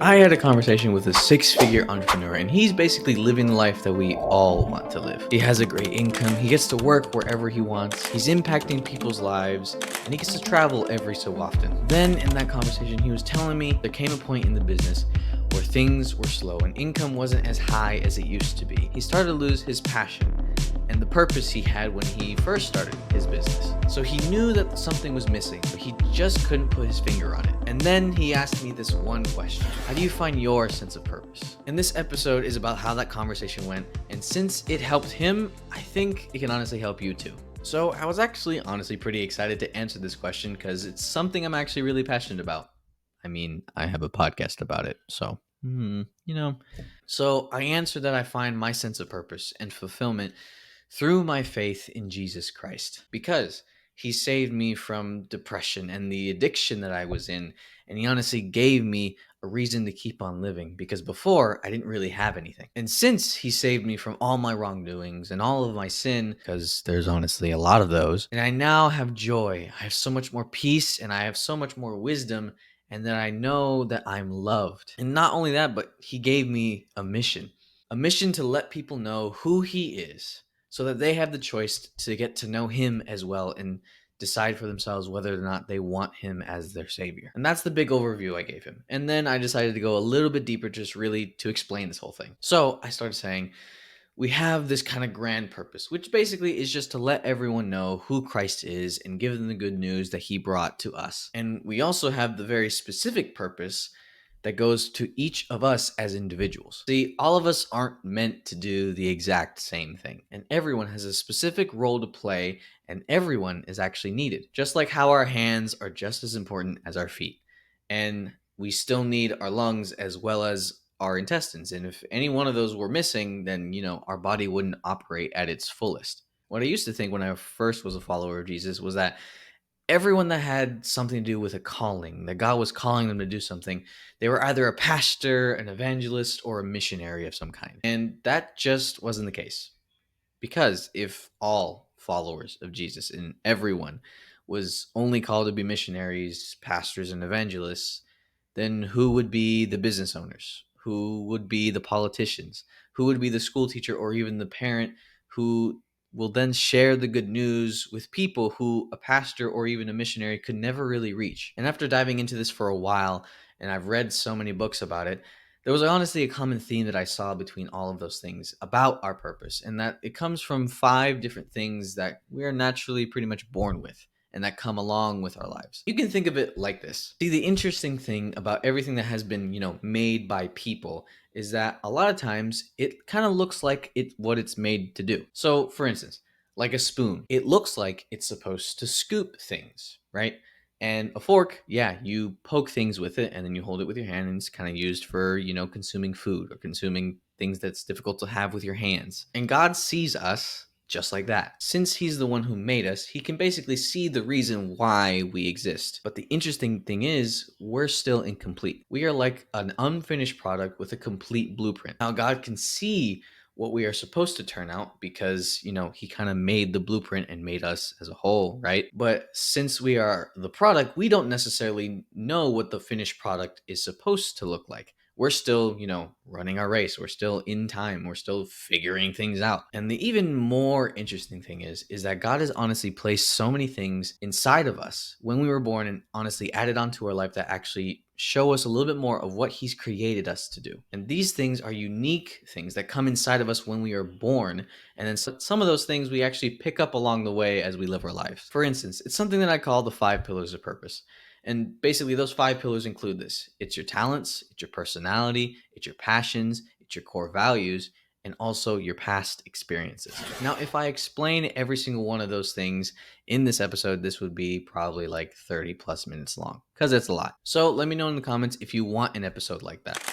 I had a conversation with a six-figure entrepreneur, and he's basically living the life that we all want to live. He has a great income, he gets to work wherever he wants, he's impacting people's lives, and he gets to travel every so often. Then in that conversation, he was telling me there came a point in the business where things were slow and income wasn't as high as it used to be. He started to lose his passion and the purpose he had when he first started his business. So he knew that something was missing, but he just couldn't put his finger on it. And then he asked me this one question: how do you find your sense of purpose? And this episode is about how that conversation went, and since it helped him, I think it can honestly help you too. So I was actually honestly pretty excited to answer this question because it's something I'm actually really passionate about. I mean, I have a podcast about it, so So I answered that I find my sense of purpose and fulfillment through my faith in Jesus Christ, because he saved me from depression and the addiction that I was in, and he honestly gave me a reason to keep on living, because before I didn't really have anything. And since he saved me from all my wrongdoings and all of my sin, because there's honestly a lot of those, and I now have joy, I have so much more peace, and I have so much more wisdom, and that I know that I'm loved. And not only that, but he gave me a mission to let people know who he is, so that they have the choice to get to know him as well and decide for themselves whether or not they want him as their savior. And that's the big overview I gave him. And then I decided to go a little bit deeper, just really to explain this whole thing. So I started saying, we have this kind of grand purpose, which basically is just to let everyone know who Christ is and give them the good news that he brought to us. And we also have the very specific purpose that goes to each of us as individuals. See, all of us aren't meant to do the exact same thing, and everyone has a specific role to play, and everyone is actually needed. Just like how our hands are just as important as our feet, and we still need our lungs as well as our intestines. And if any one of those were missing, then, our body wouldn't operate at its fullest. What I used to think when I first was a follower of Jesus was that everyone that had something to do with a calling, that God was calling them to do something, they were either a pastor, an evangelist, or a missionary of some kind. And that just wasn't the case. Because if all followers of Jesus and everyone was only called to be missionaries, pastors, and evangelists, then who would be the business owners? Who would be the politicians? Who would be the school teacher or even the parent who will then share the good news with people who a pastor or even a missionary could never really reach? And after diving into this for a while, and I've read so many books about it, there was honestly a common theme that I saw between all of those things about our purpose, and that it comes from 5 different things that we are naturally pretty much born with and that come along with our lives. You can think of it like this. See, the interesting thing about everything that has been, made by people is that a lot of times it kind of looks like what it's made to do. So, for instance, like a spoon, it looks like it's supposed to scoop things, right? And a fork, yeah, you poke things with it and then you hold it with your hand, and it's kind of used for, consuming food or consuming things that's difficult to have with your hands. And God sees us just like that. Since he's the one who made us, he can basically see the reason why we exist. But the interesting thing is, we're still incomplete. We are like an unfinished product with a complete blueprint. Now, God can see what we are supposed to turn out because, he kind of made the blueprint and made us as a whole, right? But since we are the product, we don't necessarily know what the finished product is supposed to look like. We're still, running our race. We're still in time. We're still figuring things out. And the even more interesting thing is that God has honestly placed so many things inside of us when we were born, and honestly added onto our life that actually show us a little bit more of what he's created us to do. And these things are unique things that come inside of us when we are born. And then some of those things we actually pick up along the way as we live our lives. For instance, it's something that I call the 5 pillars of purpose. And basically, those 5 pillars include this: it's your talents, it's your personality, it's your passions, it's your core values, and also your past experiences. Now, if I explain every single one of those things in this episode, this would be probably like 30 plus minutes long because it's a lot. So let me know in the comments if you want an episode like that.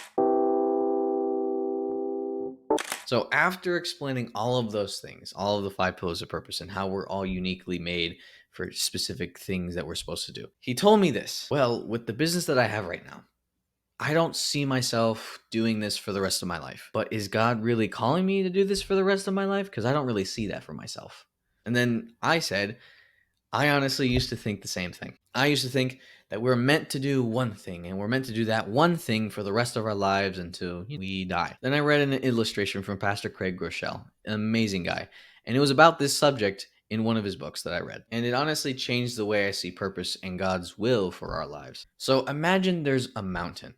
So after explaining all of those things, all of the 5 pillars of purpose and how we're all uniquely made for specific things that we're supposed to do, he told me this: well, with the business that I have right now, I don't see myself doing this for the rest of my life. But is God really calling me to do this for the rest of my life? Because I don't really see that for myself. And then I said, I honestly used to think the same thing. I used to think that we're meant to do one thing, and we're meant to do that one thing for the rest of our lives until we die. Then I read an illustration from Pastor Craig Groeschel, an amazing guy, and it was about this subject in one of his books that I read. And it honestly changed the way I see purpose and God's will for our lives. So imagine there's a mountain,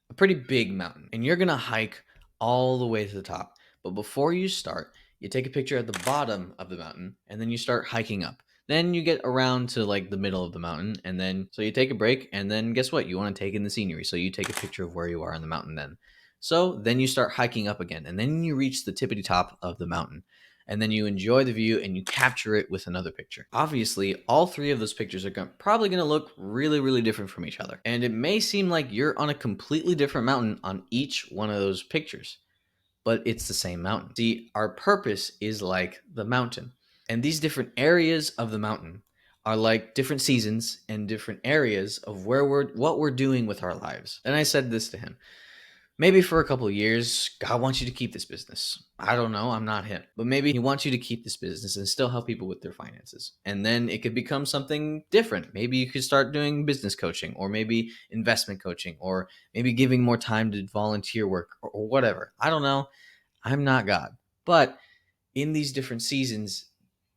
a pretty big mountain, and you're going to hike all the way to the top. But before you start, you take a picture at the bottom of the mountain and then you start hiking up. Then you get around to like the middle of the mountain, and then so you take a break, and then guess what? You want to take in the scenery. So you take a picture of where you are on the mountain then. So then you start hiking up again, and then you reach the tippity top of the mountain. And then you enjoy the view and you capture it with another picture. Obviously, all three of those pictures are probably going to look really, really different from each other. And it may seem like you're on a completely different mountain on each one of those pictures, but it's the same mountain. See, our purpose is like the mountain. And these different areas of the mountain are like different seasons and different areas of what we're doing with our lives. And I said this to him. Maybe for a couple of years, God wants you to keep this business. I don't know. I'm not him. But maybe he wants you to keep this business and still help people with their finances. And then it could become something different. Maybe you could start doing business coaching, or maybe investment coaching, or maybe giving more time to volunteer work, or whatever. I don't know. I'm not God. But in these different seasons,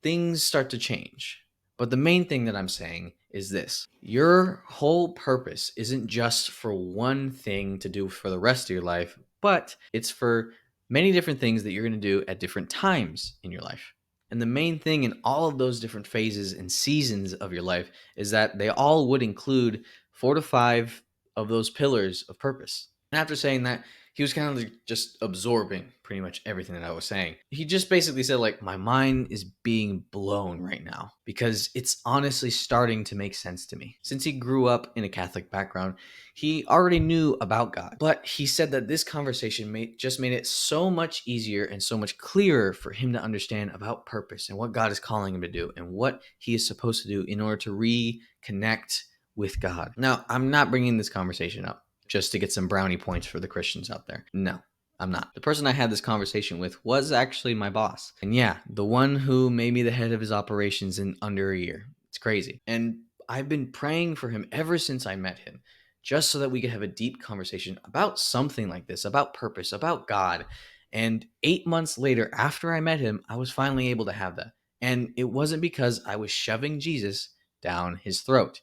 things start to change. But the main thing that I'm saying is this: your whole purpose isn't just for one thing to do for the rest of your life, but it's for many different things that you're going to do at different times in your life. And the main thing in all of those different phases and seasons of your life is that they all would include 4 to 5 of those pillars of purpose. And after saying that, he was kind of like just absorbing pretty much everything that I was saying. He just basically said, like, my mind is being blown right now because it's honestly starting to make sense to me. Since he grew up in a Catholic background, he already knew about God. But he said that this conversation just made it so much easier and so much clearer for him to understand about purpose and what God is calling him to do and what he is supposed to do in order to reconnect with God. Now, I'm not bringing this conversation up just to get some brownie points for the Christians out there. No, I'm not. The person I had this conversation with was actually my boss. And yeah, the one who made me the head of his operations in under a year. It's crazy. And I've been praying for him ever since I met him, just so that we could have a deep conversation about something like this, about purpose, about God. And 8 months later, after I met him, I was finally able to have that. And it wasn't because I was shoving Jesus down his throat.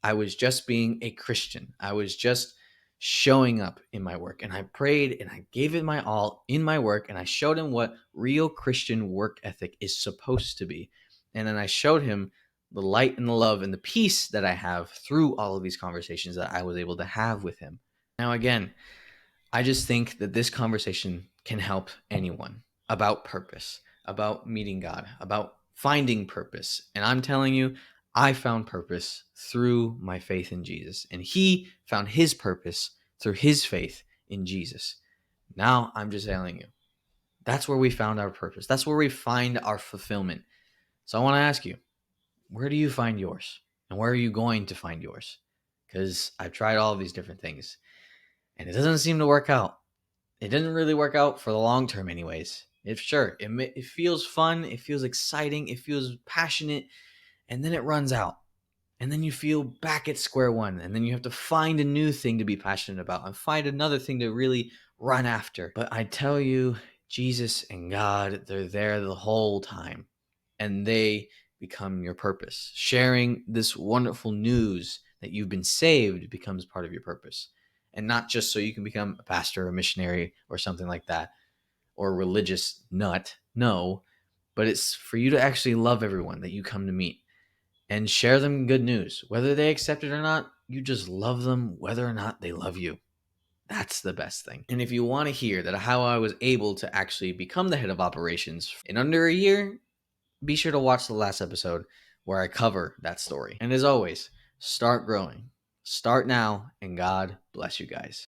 I was just being a Christian. I was just showing up in my work, and I prayed and I gave it my all in my work, and I showed him what real Christian work ethic is supposed to be. And then I showed him the light and the love and the peace that I have through all of these conversations that I was able to have with him. Now, again, I just think that this conversation can help anyone about purpose, about meeting God, about finding purpose. And I'm telling you, I found purpose through my faith in Jesus, and he found his purpose through his faith in Jesus. Now I'm just telling you, that's where we found our purpose. That's where we find our fulfillment. So I want to ask you, where do you find yours? And where are you going to find yours? Because I've tried all of these different things, and it doesn't seem to work out. It didn't really work out for the long term anyways. It feels fun, it feels exciting, it feels passionate, and then it runs out. And then you feel back at square one, and then you have to find a new thing to be passionate about and find another thing to really run after. But I tell you, Jesus and God, they're there the whole time, and they become your purpose. Sharing this wonderful news that you've been saved becomes part of your purpose. And not just so you can become a pastor or a missionary or something like that, or a religious nut. No, but it's for you to actually love everyone that you come to meet and share them good news. Whether they accept it or not, you just love them whether or not they love you. That's the best thing. And if you want to hear that how I was able to actually become the head of operations in under a year, be sure to watch the last episode where I cover that story. And as always, start growing. Start now, and God bless you guys.